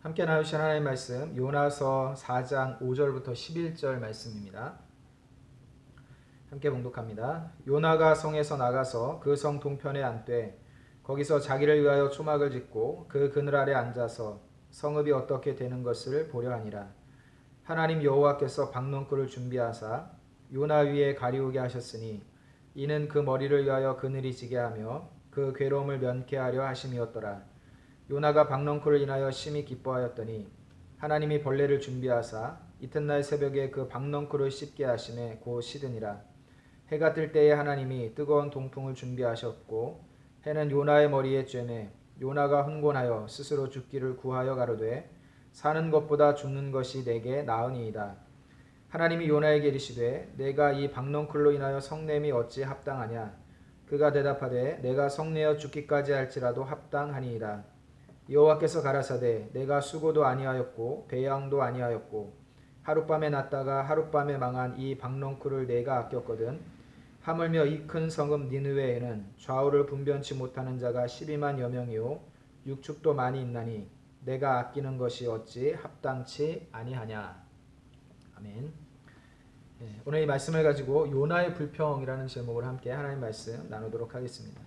함께 나누신 하나님의 말씀 요나서 4장 5절부터 11절 말씀입니다. 함께 봉독합니다. 요나가 성에서 나가서 그 성 동편에 앉되 거기서 자기를 위하여 초막을 짓고 그 그늘 아래 앉아서 성읍이 어떻게 되는 것을 보려 하니라. 하나님 여호와께서 박넝쿨을 준비하사 요나 위에 가리우게 하셨으니 이는 그 머리를 위하여 그늘이 지게 하며 그 괴로움을 면케하려 하심이었더라. 요나가 박넝쿨을 인하여 심히 기뻐하였더니 하나님이 벌레를 준비하사 이튿날 새벽에 그 박넝쿨을 씹게 하시매 곧 시드니라. 해가 뜰 때에 하나님이 뜨거운 동풍을 준비하셨고 해는 요나의 머리에 쬐매 요나가 흥곤하여 스스로 죽기를 구하여 가로되 사는 것보다 죽는 것이 내게 나으니이다. 하나님이 요나에게 이르시되 내가 이 박넝쿨로 인하여 성냄이 어찌 합당하냐. 그가 대답하되 내가 성내어 죽기까지 할지라도 합당하니이다. 여호와께서 가라사대 내가 수고도 아니하였고 배양도 아니하였고 하룻밤에 났다가 하룻밤에 망한 이 박넝쿨을 내가 아꼈거든. 하물며 이 큰 성읍 니느웨에는 좌우를 분변치 못하는 자가 12만여 명이요 육축도 많이 있나니 내가 아끼는 것이 어찌 합당치 아니하냐. 아멘. 오늘 이 말씀을 가지고 요나의 불평이라는 제목으로 함께 하나님 말씀 나누도록 하겠습니다.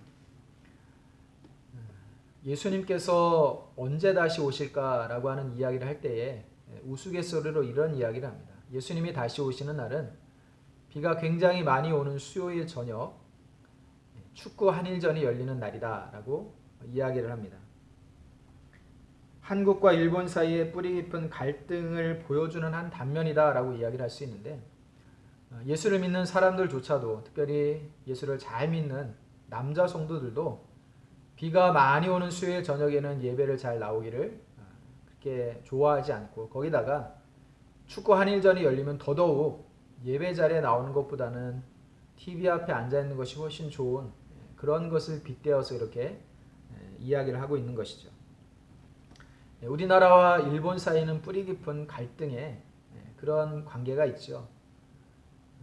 예수님께서 언제 다시 오실까라고 하는 이야기를 할 때에 우스갯소리로 이런 이야기를 합니다. 예수님이 다시 오시는 날은 비가 굉장히 많이 오는 수요일 저녁 축구 한일전이 열리는 날이다라고 이야기를 합니다. 한국과 일본 사이에 뿌리 깊은 갈등을 보여주는 한 단면이다라고 이야기를 할 수 있는데 예수를 믿는 사람들조차도 특별히 예수를 잘 믿는 남자 성도들도 비가 많이 오는 수요일 저녁에는 예배를 잘 나오기를 그렇게 좋아하지 않고 거기다가 축구 한일전이 열리면 더더욱 예배 자리에 나오는 것보다는 TV 앞에 앉아 있는 것이 훨씬 좋은 그런 것을 빗대어서 이렇게 이야기를 하고 있는 것이죠. 우리나라와 일본 사이는 뿌리 깊은 갈등의 그런 관계가 있죠.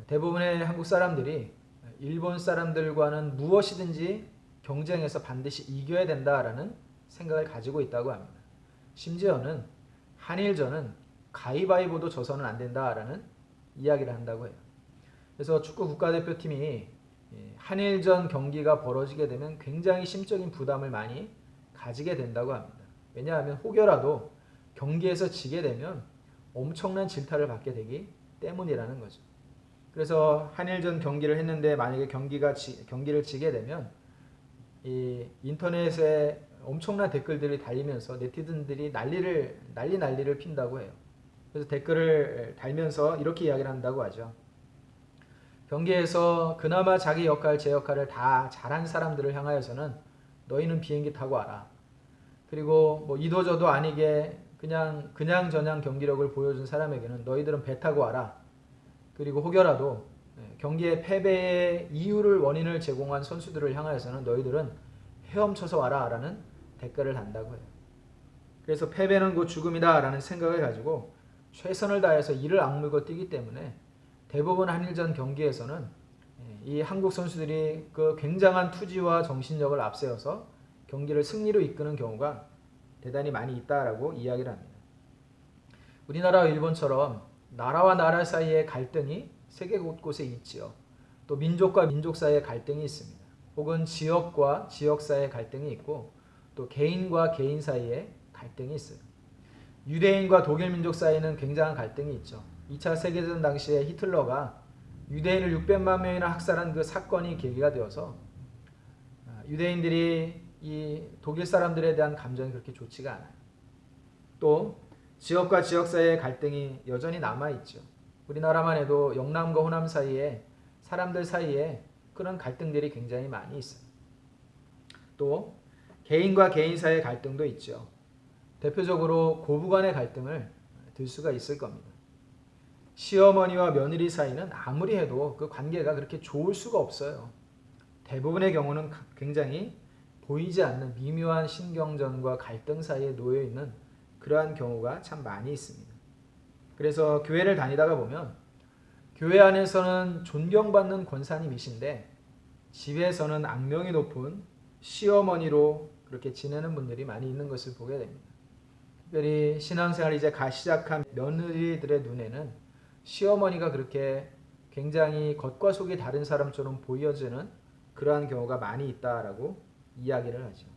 대부분의 한국 사람들이 일본 사람들과는 무엇이든지 경쟁에서 반드시 이겨야 된다라는 생각을 가지고 있다고 합니다. 심지어는 한일전은 가위바위보도 져서는 안 된다라는 이야기를 한다고 해요. 그래서 축구 국가대표팀이 한일전 경기가 벌어지게 되면 굉장히 심적인 부담을 많이 가지게 된다고 합니다. 왜냐하면 혹여라도 경기에서 지게 되면 엄청난 질타를 받게 되기 때문이라는 거죠. 그래서 한일전 경기를 했는데 만약에 경기를 지게 되면 이 인터넷에 엄청난 댓글들이 달리면서 네티즌들이 난리를 핀다고 해요. 그래서 댓글을 달면서 이렇게 이야기를 한다고 하죠. 경기에서 그나마 자기 역할, 제 역할을 다 잘한 사람들을 향하여서는 너희는 비행기 타고 와라. 그리고 뭐 이도저도 아니게 그냥 저냥 경기력을 보여준 사람에게는 너희들은 배 타고 와라. 그리고 혹여라도 경기의 패배의 이유를 원인을 제공한 선수들을 향하여서는 너희들은 헤엄쳐서 와라 라는 댓글을 단다고 해요. 그래서 패배는 곧 죽음이다 라는 생각을 가지고 최선을 다해서 이를 악물고 뛰기 때문에 대부분 한일전 경기에서는 이 한국 선수들이 그 굉장한 투지와 정신력을 앞세워서 경기를 승리로 이끄는 경우가 대단히 많이 있다라고 이야기를 합니다. 우리나라와 일본처럼 나라와 나라 사이의 갈등이 세계 곳곳에 있지요. 또 민족과 민족 사이의 갈등이 있습니다. 혹은 지역과 지역 사이의 갈등이 있고 또 개인과 개인 사이의 갈등이 있어요. 유대인과 독일 민족 사이에는 굉장한 갈등이 있죠. 2차 세계대전 당시에 히틀러가 유대인을 600만 명이나 학살한 그 사건이 계기가 되어서 유대인들이 이 독일 사람들에 대한 감정이 그렇게 좋지가 않아요. 또 지역과 지역 사이의 갈등이 여전히 남아있죠. 우리나라만 해도 영남과 호남 사이에 사람들 사이에 그런 갈등들이 굉장히 많이 있어요. 또 개인과 개인 사이의 갈등도 있죠. 대표적으로 고부간의 갈등을 들 수가 있을 겁니다. 시어머니와 며느리 사이는 아무리 해도 그 관계가 그렇게 좋을 수가 없어요. 대부분의 경우는 굉장히 보이지 않는 미묘한 신경전과 갈등 사이에 놓여 있는 그러한 경우가 참 많이 있습니다. 그래서 교회를 다니다가 보면 교회 안에서는 존경받는 권사님이신데 집에서는 악명이 높은 시어머니로 그렇게 지내는 분들이 많이 있는 것을 보게 됩니다. 특별히 신앙생활을 이제 시작한 며느리들의 눈에는 시어머니가 그렇게 굉장히 겉과 속이 다른 사람처럼 보여지는 그러한 경우가 많이 있다라고 이야기를 하죠.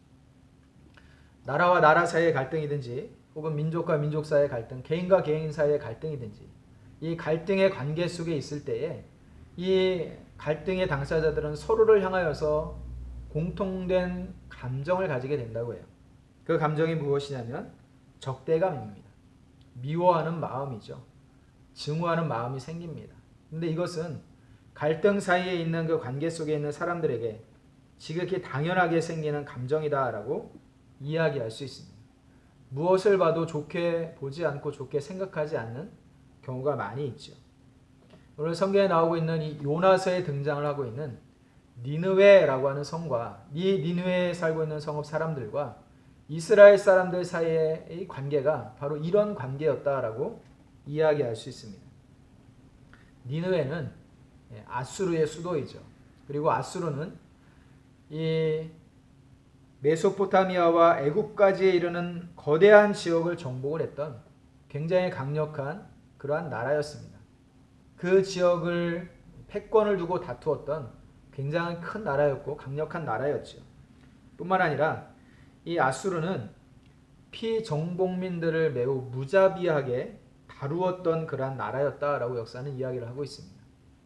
나라와 나라 사이의 갈등이든지 혹은 민족과 민족 사이의 갈등, 개인과 개인 사이의 갈등이든지 이 갈등의 관계 속에 있을 때에 이 갈등의 당사자들은 서로를 향하여서 공통된 감정을 가지게 된다고 해요. 그 감정이 무엇이냐면 적대감입니다. 미워하는 마음이죠. 증오하는 마음이 생깁니다. 근데 이것은 갈등 사이에 있는 그 관계 속에 있는 사람들에게 지극히 당연하게 생기는 감정이다라고 이야기할 수 있습니다. 무엇을 봐도 좋게 보지 않고 좋게 생각하지 않는 경우가 많이 있죠. 오늘 성경에 나오고 있는 이 요나서에 등장을 하고 있는 니느웨라고 하는 성과 이 니느웨에 살고 있는 성읍 사람들과 이스라엘 사람들 사이의 관계가 바로 이런 관계였다라고 이야기할 수 있습니다. 니느웨는 아수르의 수도이죠. 그리고 아수르는 이 메소포타미아와 애굽까지 이르는 거대한 지역을 정복을 했던 굉장히 강력한 그러한 나라였습니다. 그 지역을 패권을 두고 다투었던 굉장히 큰 나라였고 강력한 나라였죠. 뿐만 아니라 이 아수르는 피정복민들을 매우 무자비하게 다루었던 그러한 나라였다라고 역사는 이야기를 하고 있습니다.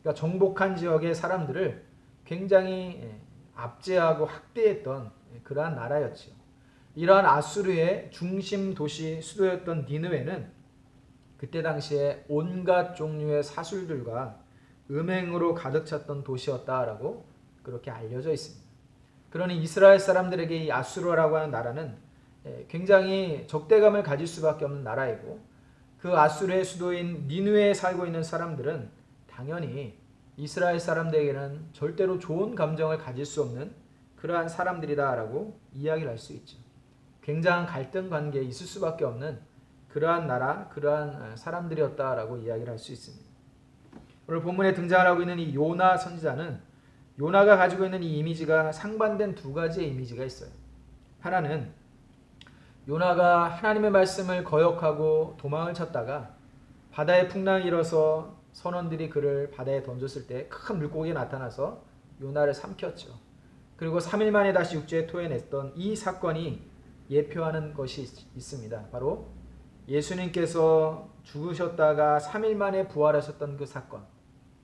그러니까 정복한 지역의 사람들을 굉장히 압제하고 학대했던 그러한 나라였죠. 이러한 아수르의 중심 도시 수도였던 니느웨는 그때 당시에 온갖 종류의 사술들과 음행으로 가득 찼던 도시였다라고 그렇게 알려져 있습니다. 그러니 이스라엘 사람들에게 이 아수르라고 하는 나라는 굉장히 적대감을 가질 수밖에 없는 나라이고 그 아수르의 수도인 니느웨에 살고 있는 사람들은 당연히 이스라엘 사람들에게는 절대로 좋은 감정을 가질 수 없는 그러한 사람들이다라고 이야기를 할 수 있죠. 굉장한 갈등 관계에 있을 수밖에 없는 그러한 나라, 그러한 사람들이었다라고 이야기를 할 수 있습니다. 오늘 본문에 등장하고 있는 이 요나 선지자는 요나가 가지고 있는 이 이미지가 상반된 두 가지의 이미지가 있어요. 하나는 요나가 하나님의 말씀을 거역하고 도망을 쳤다가 바다에 풍랑이 일어서 선원들이 그를 바다에 던졌을 때 큰 물고기가 나타나서 요나를 삼켰죠. 그리고 3일 만에 다시 육지에 토해냈던 이 사건이 예표하는 것이 있습니다. 바로 예수님께서 죽으셨다가 3일 만에 부활하셨던 그 사건,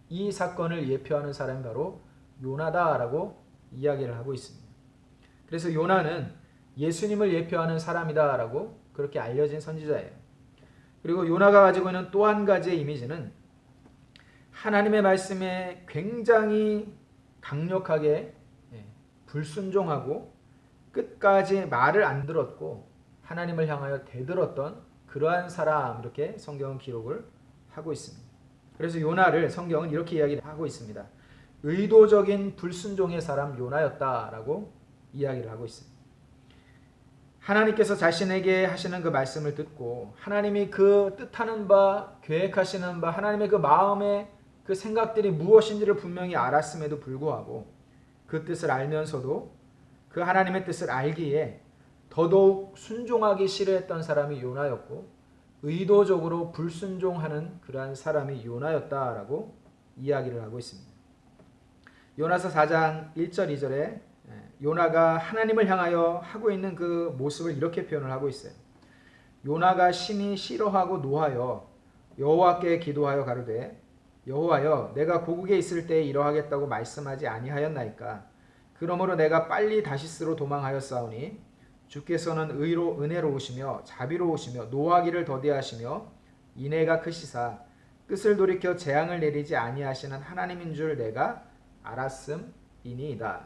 이 사건을 예표하는 사람이 바로 요나다라고 이야기를 하고 있습니다. 그래서 요나는 예수님을 예표하는 사람이다라고 그렇게 알려진 선지자예요. 그리고 요나가 가지고 있는 또 한 가지의 이미지는 하나님의 말씀에 굉장히 강력하게 불순종하고 끝까지 말을 안 들었고 하나님을 향하여 대들었던 그러한 사람, 이렇게 성경은 기록을 하고 있습니다. 그래서 요나를 성경은 이렇게 이야기하고 있습니다. 의도적인 불순종의 사람 요나였다라고 이야기를 하고 있습니다. 하나님께서 자신에게 하시는 그 말씀을 듣고 하나님이 그 뜻하는 바, 계획하시는 바, 하나님의 그 마음의 그 생각들이 무엇인지를 분명히 알았음에도 불구하고 그 뜻을 알면서도 그 하나님의 뜻을 알기에 더더욱 순종하기 싫어했던 사람이 요나였고 의도적으로 불순종하는 그러한 사람이 요나였다라고 이야기를 하고 있습니다. 요나서 4장 1절 2절에 요나가 하나님을 향하여 하고 있는 그 모습을 이렇게 표현을 하고 있어요. 요나가 심히 싫어하고 노하여 여호와께 기도하여 가로되 여호와여 내가 고국에 있을 때에 이러하겠다고 말씀하지 아니하였나이까. 그러므로 내가 빨리 다시스로 도망하였사오니 주께서는 은혜로우시며 자비로우시며 노하기를 더디하시며 인애가 크시사 뜻을 돌이켜 재앙을 내리지 아니하시는 하나님인 줄 내가 알았음이니이다.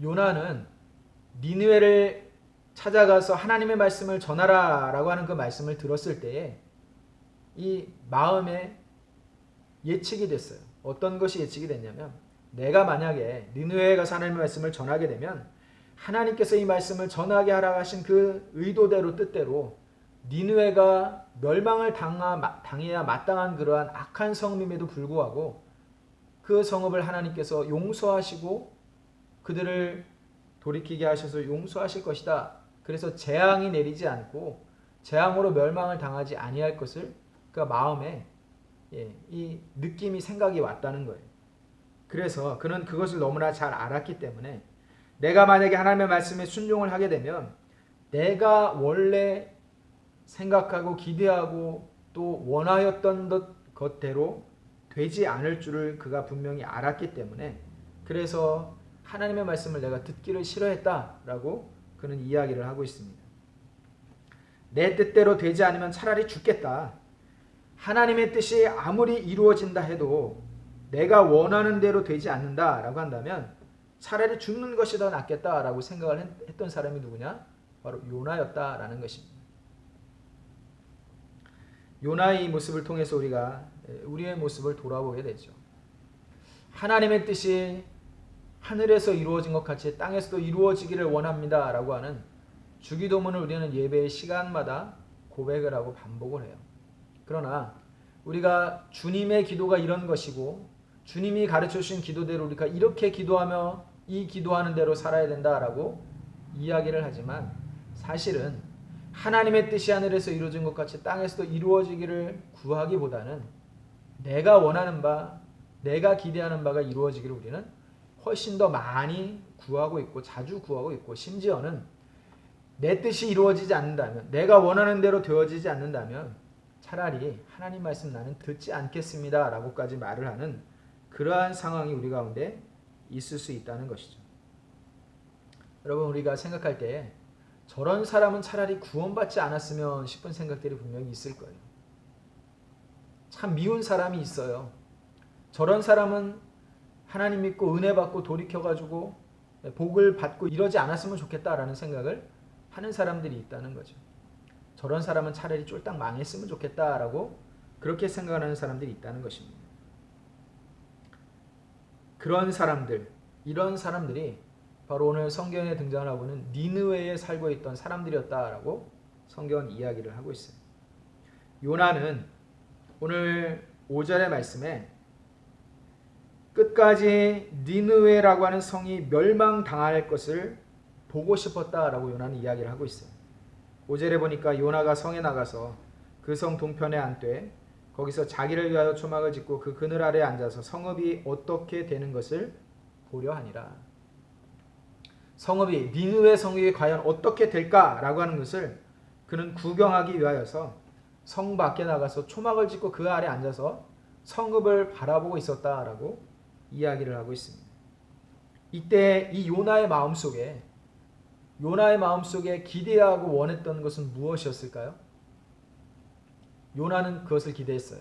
요나는 니느웨를 찾아가서 하나님의 말씀을 전하라라고 하는 그 말씀을 들었을 때에 이 마음에 예측이 됐어요. 어떤 것이 예측이 됐냐면 내가 만약에 니느웨에 가서 하나님의 말씀을 전하게 되면 하나님께서 이 말씀을 전하게 하라 하신 그 의도대로 뜻대로 니느웨가 멸망을 당해야 마땅한 그러한 악한 성읍임에도 불구하고 그 성읍을 하나님께서 용서하시고 그들을 돌이키게 하셔서 용서하실 것이다 그래서 재앙이 내리지 않고 재앙으로 멸망을 당하지 아니할 것을 그가 마음에 이 느낌이 생각이 왔다는 거예요. 그래서 그는 그것을 너무나 잘 알았기 때문에 내가 만약에 하나님의 말씀에 순종을 하게 되면 내가 원래 생각하고 기대하고 또 원하였던 것대로 되지 않을 줄을 그가 분명히 알았기 때문에 그래서 하나님의 말씀을 내가 듣기를 싫어했다라고 그는 이야기를 하고 있습니다. 내 뜻대로 되지 않으면 차라리 죽겠다. 하나님의 뜻이 아무리 이루어진다 해도 내가 원하는 대로 되지 않는다라고 한다면 차라리 죽는 것이 더 낫겠다라고 생각을 했던 사람이 누구냐? 바로 요나였다라는 것입니다. 요나의 모습을 통해서 우리가 우리의 모습을 돌아보게 되죠. 하나님의 뜻이 하늘에서 이루어진 것 같이 땅에서도 이루어지기를 원합니다 라고 하는 주기도문을 우리는 예배의 시간마다 고백을 하고 반복을 해요. 그러나 우리가 주님의 기도가 이런 것이고 주님이 가르쳐 주신 기도대로 우리가 이렇게 기도하며 이 기도하는 대로 살아야 된다라고 이야기를 하지만 사실은 하나님의 뜻이 하늘에서 이루어진 것 같이 땅에서도 이루어지기를 구하기보다는 내가 원하는 바, 내가 기대하는 바가 이루어지기를 우리는 훨씬 더 많이 구하고 있고 자주 구하고 있고 심지어는 내 뜻이 이루어지지 않는다면 내가 원하는 대로 되어지지 않는다면 차라리 하나님 말씀 나는 듣지 않겠습니다 라고까지 말을 하는 그러한 상황이 우리 가운데 있을 수 있다는 것이죠. 여러분 우리가 생각할 때 저런 사람은 차라리 구원받지 않았으면 싶은 생각들이 분명히 있을 거예요. 참 미운 사람이 있어요. 저런 사람은 하나님 믿고 은혜 받고 돌이켜가지고 복을 받고 이러지 않았으면 좋겠다라는 생각을 하는 사람들이 있다는 거죠. 저런 사람은 차라리 쫄딱 망했으면 좋겠다라고 그렇게 생각하는 사람들이 있다는 것입니다. 그런 사람들, 이런 사람들이 바로 오늘 성경에 등장을 하고 있는 니느웨에 살고 있던 사람들이었다라고 성경은 이야기를 하고 있어요. 요나는 오늘 5절의 말씀에 끝까지 니느웨라고 하는 성이 멸망당할 것을 보고 싶었다라고 요나는 이야기를 하고 있어요. 5절에 보니까 요나가 성에 나가서 그 성 동편에 앉되 거기서 자기를 위하여 초막을 짓고 그 그늘 아래에 앉아서 성읍이 어떻게 되는 것을 보려 하니라. 성읍이 니느웨 성읍이 과연 어떻게 될까라고 하는 것을 그는 구경하기 위하여서 성 밖에 나가서 초막을 짓고 그 아래에 앉아서 성읍을 바라보고 있었다라고 이야기를 하고 있습니다. 이때 이 요나의 마음속에 기대하고 원했던 것은 무엇이었을까요? 요나는 그것을 기대했어요.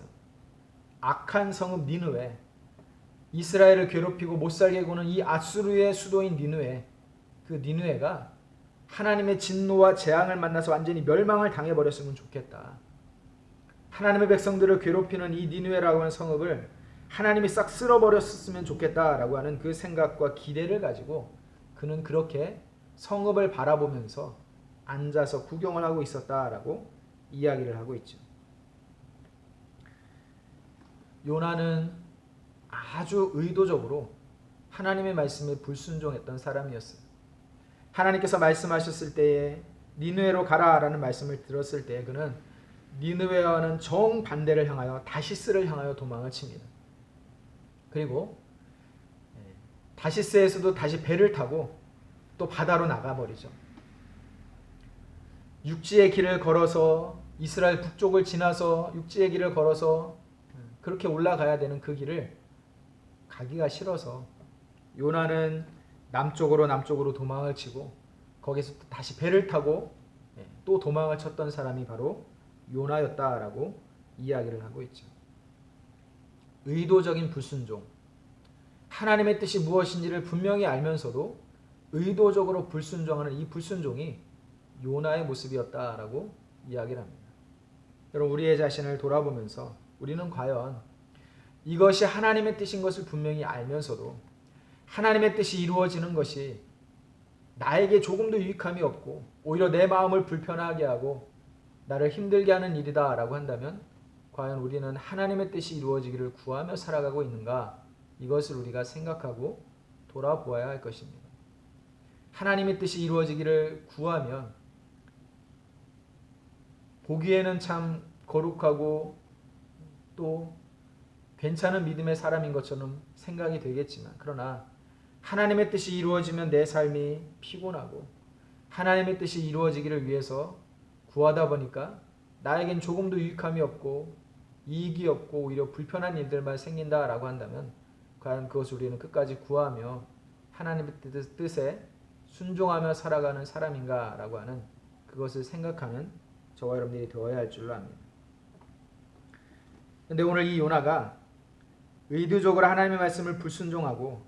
악한 성읍 니느웨, 이스라엘을 괴롭히고 못살게 구는 이 아수르의 수도인 니느웨, 그 니느웨가 하나님의 진노와 재앙을 만나서 완전히 멸망을 당해버렸으면 좋겠다. 하나님의 백성들을 괴롭히는 이 니느웨라고 하는 성읍을 하나님이 싹 쓸어버렸으면 좋겠다라고 하는 그 생각과 기대를 가지고 그는 그렇게 성읍을 바라보면서 앉아서 구경을 하고 있었다라고 이야기를 하고 있죠. 요나는 아주 의도적으로 하나님의 말씀에 불순종했던 사람이었어요. 하나님께서 말씀하셨을 때에 니느웨로 가라라는 말씀을 들었을 때 그는 니느웨와는 정반대를 향하여 다시스를 향하여 도망을 칩니다. 그리고 다시스에서도 다시 배를 타고 또 바다로 나가버리죠. 육지의 길을 걸어서 이스라엘 북쪽을 지나서 육지의 길을 걸어서 그렇게 올라가야 되는 그 길을 가기가 싫어서 요나는 남쪽으로 도망을 치고 거기서 다시 배를 타고 또 도망을 쳤던 사람이 바로 요나였다라고 이야기를 하고 있죠. 의도적인 불순종, 하나님의 뜻이 무엇인지를 분명히 알면서도 의도적으로 불순종하는 이 불순종이 요나의 모습이었다라고 이야기를 합니다. 여러분 우리의 자신을 돌아보면서 우리는 과연 이것이 하나님의 뜻인 것을 분명히 알면서도 하나님의 뜻이 이루어지는 것이 나에게 조금도 유익함이 없고 오히려 내 마음을 불편하게 하고 나를 힘들게 하는 일이다 라고 한다면 과연 우리는 하나님의 뜻이 이루어지기를 구하며 살아가고 있는가, 이것을 우리가 생각하고 돌아보아야 할 것입니다. 하나님의 뜻이 이루어지기를 구하면 보기에는 참 거룩하고 또 괜찮은 믿음의 사람인 것처럼 생각이 되겠지만, 그러나 하나님의 뜻이 이루어지면 내 삶이 피곤하고 하나님의 뜻이 이루어지기를 위해서 구하다 보니까 나에겐 조금도 유익함이 없고 이익이 없고 오히려 불편한 일들만 생긴다라고 한다면, 과연 그것을 우리는 끝까지 구하며 하나님의 뜻에 순종하며 살아가는 사람인가라고 하는 그것을 생각하는 저와 여러분들이 되어야 할 줄로 압니다. 그런데 오늘 이 요나가 의도적으로 하나님의 말씀을 불순종하고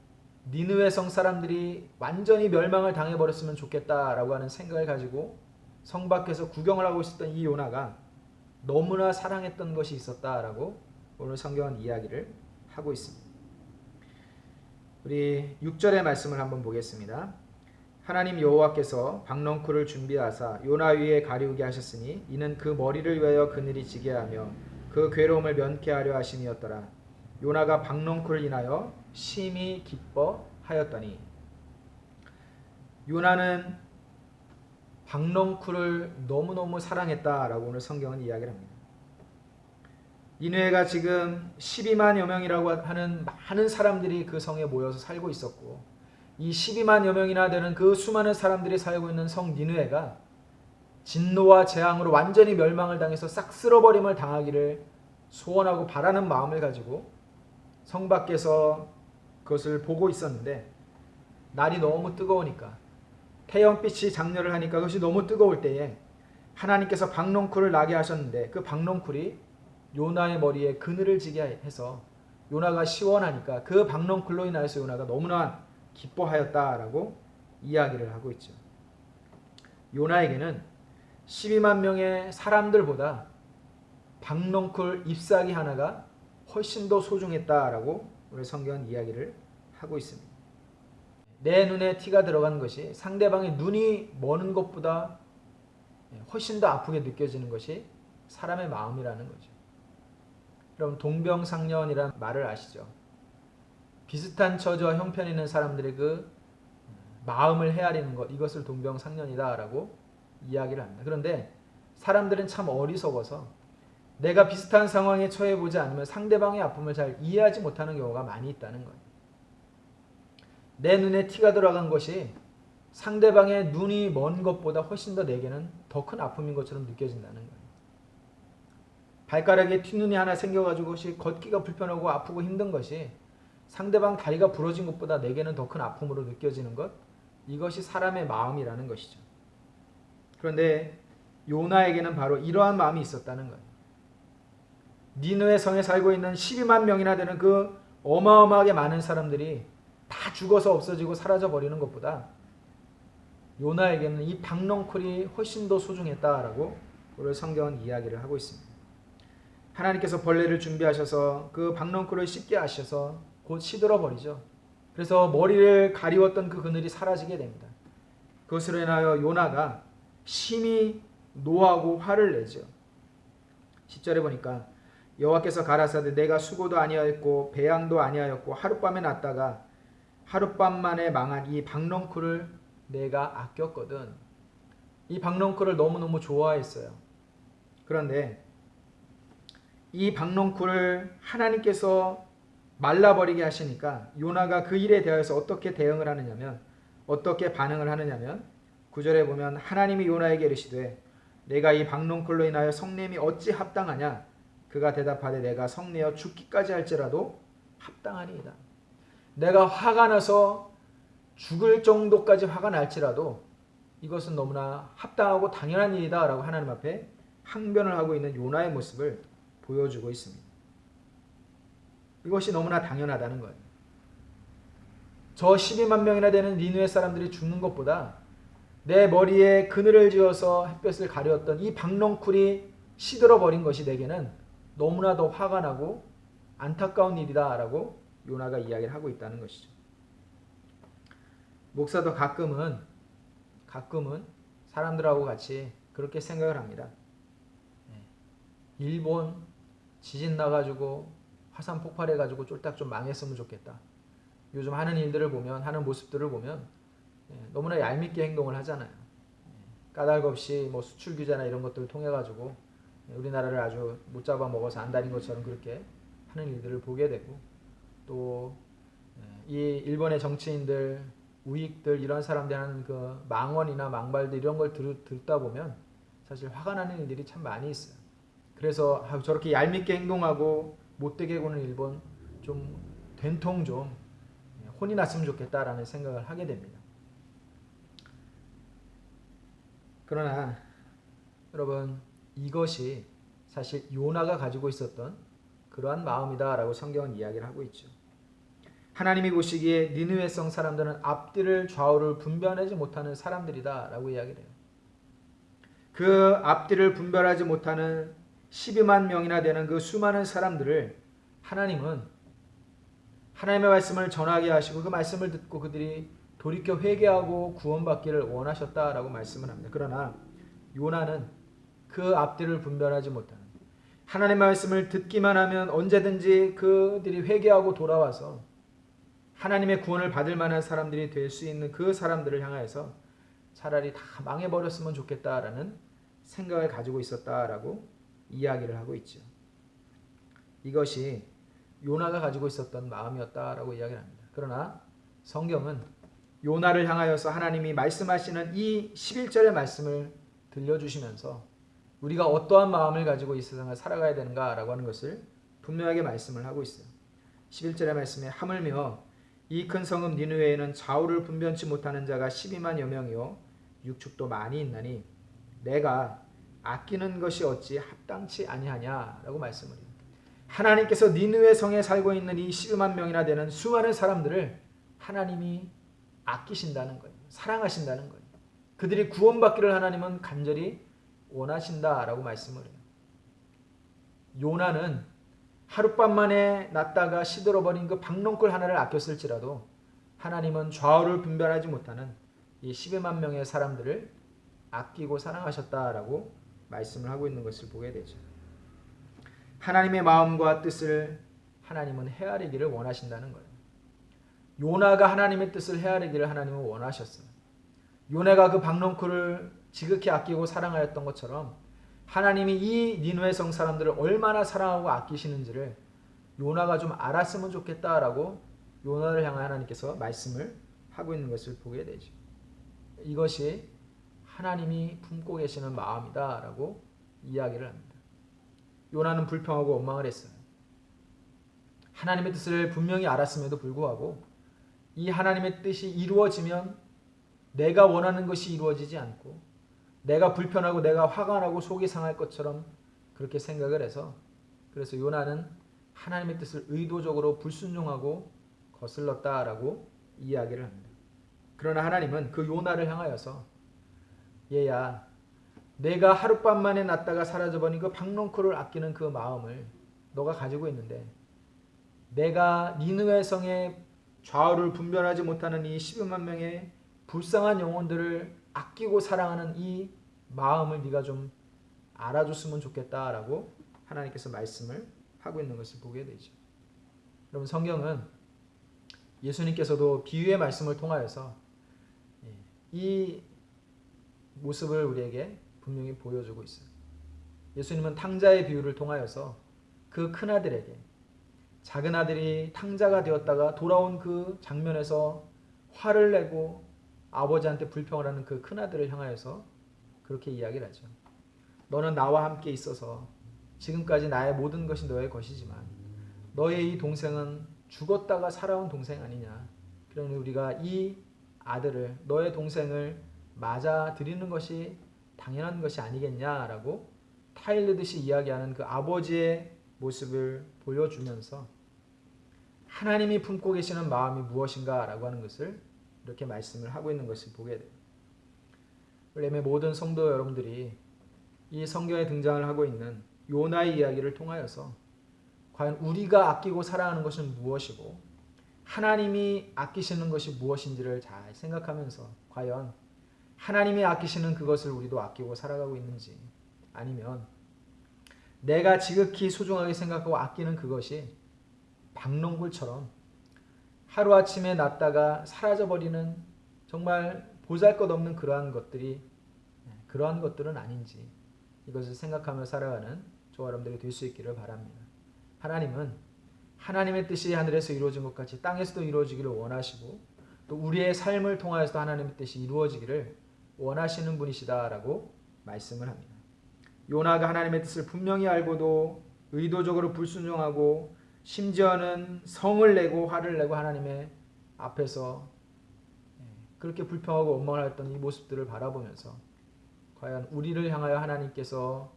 니느웨 성 사람들이 완전히 멸망을 당해버렸으면 좋겠다라고 하는 생각을 가지고 성 밖에서 구경을 하고 있었던 이 요나가 너무나 사랑했던 것이 있었다라고 오늘 성경은 이야기를 하고 있습니다. 우리 6절의 말씀을 한번 보겠습니다. 하나님 여호와께서 박넝쿨을 준비하사 요나 위에 가리우게 하셨으니 이는 그 머리를 위하여 그늘이 지게 하며 그 괴로움을 면케하려 하심이었더라. 요나가 박넝쿨을 인하여 심히 기뻐하였더니. 요나는 박넝쿨을 너무너무 사랑했다라고 오늘 성경은 이야기를 합니다. 니느웨가 지금 12만여 명이라고 하는 많은 사람들이 그 성에 모여서 살고 있었고, 이 12만여 명이나 되는 그 수많은 사람들이 살고 있는 성 니느웨가 진노와 재앙으로 완전히 멸망을 당해서 싹 쓸어버림을 당하기를 소원하고 바라는 마음을 가지고 성 밖에서 그것을 보고 있었는데, 날이 너무 뜨거우니까, 태양빛이 장렬을 하니까 그것이 너무 뜨거울 때에 하나님께서 박넝쿨을 나게 하셨는데, 그 박넝쿨이 요나의 머리에 그늘을 지게 해서 요나가 시원하니까 그 박넝쿨로 인하여서 요나가 너무나 기뻐하였다라고 이야기를 하고 있죠. 요나에게는 12만 명의 사람들보다 박넝쿨 잎사귀 하나가 훨씬 더 소중했다라고 우리 성경은 이야기를 하고 있습니다. 내 눈에 티가 들어간 것이 상대방의 눈이 머는 것보다 훨씬 더 아프게 느껴지는 것이 사람의 마음이라는 거죠. 여러분, 동병상련이라는 말을 아시죠? 비슷한 처지와 형편이 있는 사람들의 그 마음을 헤아리는 것, 이것을 동병상련이다라고 이야기를 합니다. 그런데 사람들은 참 어리석어서 내가 비슷한 상황에 처해보지 않으면 상대방의 아픔을 잘 이해하지 못하는 경우가 많이 있다는 거예요. 내 눈에 티가 들어간 것이 상대방의 눈이 먼 것보다 훨씬 더 내게는 더 큰 아픔인 것처럼 느껴진다는 거예요. 발가락에 튀눈이 하나 생겨가지고 그것이 걷기가 불편하고 아프고 힘든 것이 상대방 다리가 부러진 것보다 내게는 더 큰 아픔으로 느껴지는 것, 이것이 사람의 마음이라는 것이죠. 그런데 요나에게는 바로 이러한 마음이 있었다는 거예요. 니느웨 성에 살고 있는 12만 명이나 되는 그 어마어마하게 많은 사람들이 다 죽어서 없어지고 사라져 버리는 것보다 요나에게는 이 박넝쿨이 훨씬 더 소중했다라고 오늘 성경은 이야기를 하고 있습니다. 하나님께서 벌레를 준비하셔서 그 박넝쿨을 씹게 하셔서 곧 시들어 버리죠. 그래서 머리를 가리웠던 그 그늘이 사라지게 됩니다. 그것으로 인하여 요나가 심히 노하고 화를 내죠. 10절에 보니까 여호와께서 가라사대 내가 수고도 아니하였고 배양도 아니하였고 하룻밤에 났다가 하룻밤 만에 망한 이 박넝쿨을 내가 아꼈거든. 이 박넝쿨을 너무너무 좋아했어요. 그런데 이 박넝쿨을 하나님께서 말라버리게 하시니까 요나가 그 일에 대해서 어떻게 대응을 하느냐면, 어떻게 반응을 하느냐면 9절에 보면 하나님이 요나에게 이르시되 내가 이 박넝쿨로 인하여 성냄이 어찌 합당하냐. 그가 대답하되 내가 성내어 죽기까지 할지라도 합당하니이다. 내가 화가 나서 죽을 정도까지 화가 날지라도 이것은 너무나 합당하고 당연한 일이다 라고 하나님 앞에 항변을 하고 있는 요나의 모습을 보여주고 있습니다. 이것이 너무나 당연하다는 거예요. 저 12만 명이나 되는 니느웨 사람들이 죽는 것보다 내 머리에 그늘을 지어서 햇볕을 가렸던 이 박넝쿨이 시들어 버린 것이 내게는 너무나 더 화가 나고 안타까운 일이다 라고 요나가 이야기를 하고 있다는 것이죠. 목사도 가끔은 사람들하고 같이 그렇게 생각을 합니다. 일본 지진 나가지고 화산 폭발해가지고 쫄딱 좀 망했으면 좋겠다. 요즘 하는 일들을 보면, 하는 모습들을 보면 너무나 얄밉게 행동을 하잖아요. 까닭 없이 뭐 수출 규제나 이런 것들을 통해 가지고 우리나라를 아주 못 잡아 먹어서 안달인 것처럼 그렇게 하는 일들을 보게 되고, 또 이 일본의 정치인들, 우익들 이런 사람들 하는 그 망언이나 망발들 이런 걸 듣다 보면 사실 화가 나는 일들이 참 많이 있어요. 그래서 저렇게 얄밉게 행동하고 못되게 구는 일본 좀 된통 좀 혼이 났으면 좋겠다라는 생각을 하게 됩니다. 그러나 여러분, 이것이 사실 요나가 가지고 있었던 그러한 마음이다라고 성경은 이야기를 하고 있죠. 하나님이 보시기에 니느웨 성 사람들은 앞뒤를 좌우를 분별하지 못하는 사람들이다라고 이야기를 해요. 그 앞뒤를 분별하지 못하는 12만 명이나 되는 그 수많은 사람들을 하나님은 하나님의 말씀을 전하게 하시고 그 말씀을 듣고 그들이 돌이켜 회개하고 구원받기를 원하셨다라고 말씀을 합니다. 그러나 요나는 그 앞뒤를 분별하지 못하는, 하나님의 말씀을 듣기만 하면 언제든지 그들이 회개하고 돌아와서 하나님의 구원을 받을 만한 사람들이 될 수 있는 그 사람들을 향하여서 차라리 다 망해버렸으면 좋겠다라는 생각을 가지고 있었다라고 이야기를 하고 있죠. 이것이 요나가 가지고 있었던 마음이었다라고 이야기를 합니다. 그러나 성경은 요나를 향하여서 하나님이 말씀하시는 이 11절의 말씀을 들려주시면서 우리가 어떠한 마음을 가지고 이 세상을 살아가야 되는가라고 하는 것을 분명하게 말씀을 하고 있어요. 11절의 말씀에 하물며 이 큰 성읍 니느웨에는 좌우를 분변치 못하는 자가 12만여 명이요 육축도 많이 있나니 내가 아끼는 것이 어찌 합당치 아니하냐라고 말씀을 해요. 하나님께서 니느웨 성에 살고 있는 이 12만 명이나 되는 수많은 사람들을 하나님이 아끼신다는 거예요. 사랑하신다는 거예요. 그들이 구원받기를 하나님은 간절히 원하신다라고 말씀을 해요. 요나는 하룻밤 만에 났다가 시들어버린 그 박농굴 하나를 아꼈을지라도 하나님은 좌우를 분별하지 못하는 이 12만 명의 사람들을 아끼고 사랑하셨다라고 말씀을 하고 있는 것을 보게 되죠. 하나님의 마음과 뜻을 하나님은 헤아리기를 원하신다는 거예요. 요나가 하나님의 뜻을 헤아리기를 하나님은 원하셨어요. 요나가 그 박농쿨을 지극히 아끼고 사랑하였던 것처럼 하나님이 이 니느웨 성 사람들을 얼마나 사랑하고 아끼시는지를 요나가 좀 알았으면 좋겠다라고 요나를 향해 하나님께서 말씀을 하고 있는 것을 보게 되죠. 이것이 하나님이 품고 계시는 마음이다라고 이야기를 합니다. 요나는 불평하고 원망을 했어요. 하나님의 뜻을 분명히 알았음에도 불구하고 이 하나님의 뜻이 이루어지면 내가 원하는 것이 이루어지지 않고 내가 불편하고 내가 화가 나고 속이 상할 것처럼 그렇게 생각을 해서, 그래서 요나는 하나님의 뜻을 의도적으로 불순종하고 거슬렀다라고 이야기를 합니다. 그러나 하나님은 그 요나를 향하여서 얘야, 내가 하룻밤 만에 났다가 사라져버린 그 박농쿨을 아끼는 그 마음을 너가 가지고 있는데 내가 니느웨 성의 좌우를 분별하지 못하는 이 12만 명의 불쌍한 영혼들을 아끼고 사랑하는 이 마음을 네가 좀 알아줬으면 좋겠다라고 하나님께서 말씀을 하고 있는 것을 보게 되죠. 여러분, 성경은 예수님께서도 비유의 말씀을 통하여서 이 모습을 우리에게 분명히 보여주고 있어요. 예수님은 탕자의 비유를 통하여서 그 큰아들에게 작은 아들이 탕자가 되었다가 돌아온 그 장면에서 화를 내고 아버지한테 불평을 하는 그 큰아들을 향하여서 그렇게 이야기를 하죠. 너는 나와 함께 있어서 지금까지 나의 모든 것이 너의 것이지만 너의 이 동생은 죽었다가 살아온 동생 아니냐. 그러니 우리가 이 아들을, 너의 동생을 맞아들이는 것이 당연한 것이 아니겠냐라고 타일르듯이 이야기하는 그 아버지의 모습을 보여주면서 하나님이 품고 계시는 마음이 무엇인가라고 하는 것을 이렇게 말씀을 하고 있는 것을 보게 돼요. 원래 모든 성도 여러분들이 이 성경에 등장을 하고 있는 요나의 이야기를 통하여서 과연 우리가 아끼고 사랑하는 것은 무엇이고 하나님이 아끼시는 것이 무엇인지를 잘 생각하면서 과연 하나님이 아끼시는 그것을 우리도 아끼고 살아가고 있는지, 아니면 내가 지극히 소중하게 생각하고 아끼는 그것이 박농굴처럼 하루아침에 났다가 사라져버리는 정말 보잘것없는 그러한 것들은 아닌지, 이것을 생각하며 살아가는 저와 여러분들이 될 수 있기를 바랍니다. 하나님은 하나님의 뜻이 하늘에서 이루어진 것 같이 땅에서도 이루어지기를 원하시고 또 우리의 삶을 통하여서도 하나님의 뜻이 이루어지기를 원하시는 분이시다라고 말씀을 합니다. 요나가 하나님의 뜻을 분명히 알고도 의도적으로 불순종하고 심지어는 성을 내고 화를 내고 하나님의 앞에서 그렇게 불평하고 원망하였던 이 모습들을 바라보면서 과연 우리를 향하여 하나님께서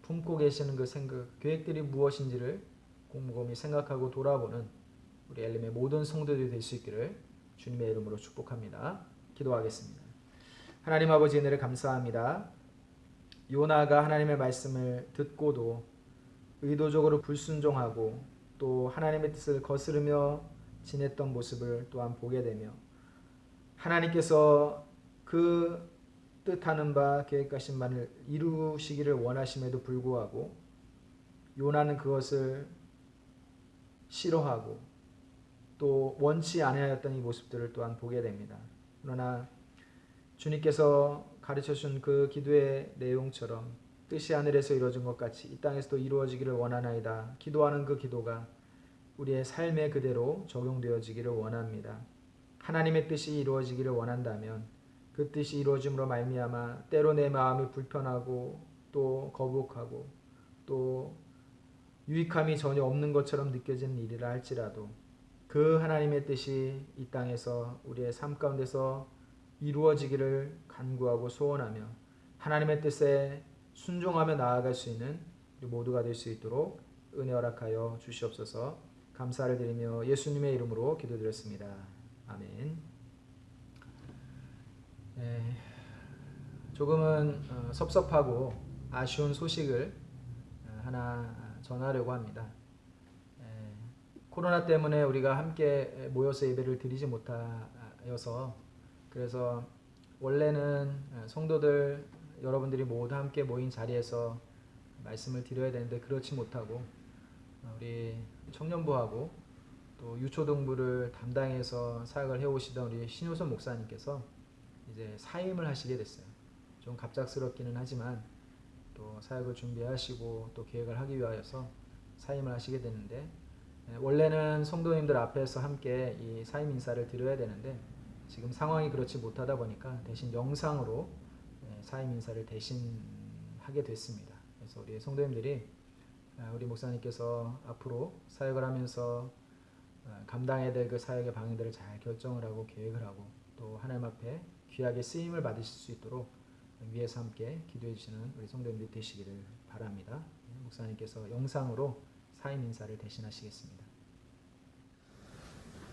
품고 계시는 그 생각, 계획들이 무엇인지를 곰곰이 생각하고 돌아보는 우리 엘림의 모든 성도들이 될 수 있기를 주님의 이름으로 축복합니다. 기도하겠습니다. 하나님 아버지 은혜를 감사합니다. 요나가 하나님의 말씀을 듣고도 의도적으로 불순종하고 또 하나님의 뜻을 거스르며 지냈던 모습을 또한 보게 되며 하나님께서 그 뜻하는 바 계획하신 바를 이루시기를 원하심에도 불구하고 요나는 그것을 싫어하고 또 원치 아니하였던 이 모습들을 또한 보게 됩니다. 그러나 주님께서 가르쳐준 그 기도의 내용처럼 뜻이 하늘에서 이루어진 것 같이 이 땅에서도 이루어지기를 원하나이다. 기도하는 그 기도가 우리의 삶에 그대로 적용되어지기를 원합니다. 하나님의 뜻이 이루어지기를 원한다면 그 뜻이 이루어짐으로 말미암아 때로 내 마음이 불편하고 또 거북하고 또 유익함이 전혀 없는 것처럼 느껴지는 일이라 할지라도 그 하나님의 뜻이 이 땅에서 우리의 삶 가운데서 이루어지기를 간구하고 소원하며 하나님의 뜻에 순종하며 나아갈 수 있는 우리 모두가 될 수 있도록 은혜 허락하여 주시옵소서. 감사를 드리며 예수님의 이름으로 기도드렸습니다. 아멘. 조금은 섭섭하고 아쉬운 소식을 하나 전하려고 합니다. 코로나 때문에 우리가 함께 모여서 예배를 드리지 못하여서 그래서 원래는 성도들 여러분들이 모두 함께 모인 자리에서 말씀을 드려야 되는데 그렇지 못하고 우리 청년부하고 또 유초등부를 담당해서 사역을 해오시던 우리 신효선 목사님께서 이제 사임을 하시게 됐어요. 좀 갑작스럽기는 하지만 또 사역을 준비하시고 또 계획을 하기 위하여서 사임을 하시게 됐는데 원래는 성도님들 앞에서 함께 이 사임 인사를 드려야 되는데 지금 상황이 그렇지 못하다 보니까 대신 영상으로 사임 인사를 대신 하게 됐습니다. 그래서 우리 성도님들이 우리 목사님께서 앞으로 사역을 하면서 감당해야 될 그 사역의 방향들을 잘 결정을 하고 계획을 하고 또 하나님 앞에 귀하게 쓰임을 받으실 수 있도록 위에서 함께 기도해 주시는 우리 성도님들이 되시기를 바랍니다. 목사님께서 영상으로 사임 인사를 대신하시겠습니다.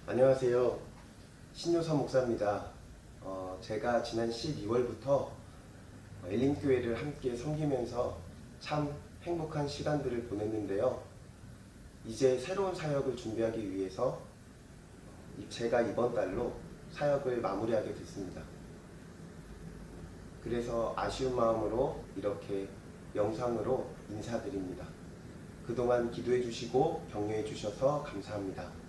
안녕하세요. 신효선 목사입니다. 제가 지난 12월부터 엘림교회를 함께 섬기면서 참 행복한 시간들을 보냈는데요. 이제 새로운 사역을 준비하기 위해서 제가 이번 달로 사역을 마무리하게 됐습니다. 그래서 아쉬운 마음으로 이렇게 영상으로 인사드립니다. 그동안 기도해 주시고 격려해 주셔서 감사합니다.